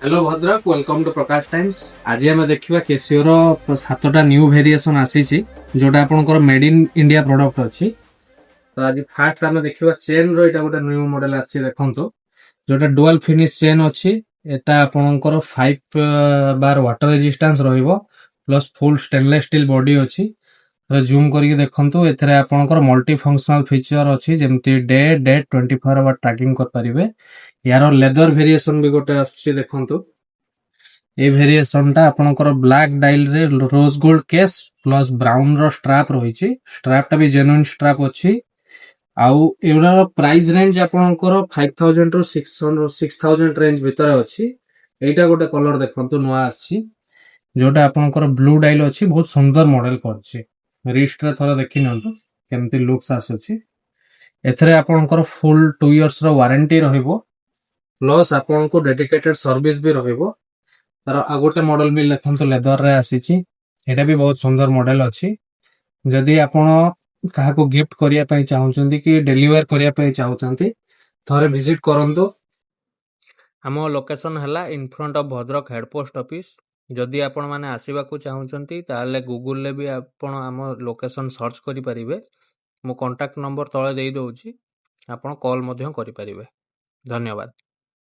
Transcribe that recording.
Hello Bhadrak welcome to Prakash Times. आज आम देखा केसीओर 7टा न्यू भेरिएसन आसी जोटा आपंकर मेड इन इंडिया प्रोडक्ट अच्छी। तो आज फास्ट आम देखा चेन रो गोटे न्यू मॉडल आसी देखो जोटा डुअल फिनिश चेन अच्छी। एटा आपंकर 5 बार वाटर रेजिस्टेंस रहिबो plus full stainless steel body अच्छी। जूम करके देखो एथरे आपंकर मल्टी फंक्शनल फीचर अच्छी जमती डे डेट 24 आवर ट्रैकिंग कर पारिबे। यार लेदर वेरिएशन भी गोटे आछी देखो। ए भेरिएसन टा आपनकर ब्लैक डाइल रे rose gold case plus brown रो स्ट्रैप रही। स्ट्रैप टा भी जेन्युइन स्ट्रैप अच्छी। आउ एवडार प्राइस रेंज आपनकर 5000 रु 6000 रेंज भितर अच्छी। एटा गोटे कलर देखंतु नुआ आछि जोटा आपनकर ब्लू डाइल अच्छी। बहुत सुंदर मॉडल करछि। रिस्ट रे थोड़ा देखि नंतु केमति लुक्स आसुछि। एथरे आपनकर फुल 2 इयर्स रो वारंटी रहिबो प्लस आपनको डेडिकेटेड सर्विस भी रहिबो। तार आ गोटे मॉडल भी देखंतु लेदर रे आसीछि। एटा भी बहुत सुंदर मॉडल अछि। जदि आपण काहाको गिफ्ट करिया पई चाहुचंती कि डिलीवर करिया पई चाहुचंती थरे विजिट करंतु। आम लोकेशन हला in front of Bhadrak head post office. जदि आपण माने आसीबा को चाहुचंती ताले गूगल ले भी आपण आम लोकेशन सर्च करि परिबे। मो कांटेक्ट नंबर तळे देई दउची, आपण कॉल मध्य करि परिबे। धन्यवाद।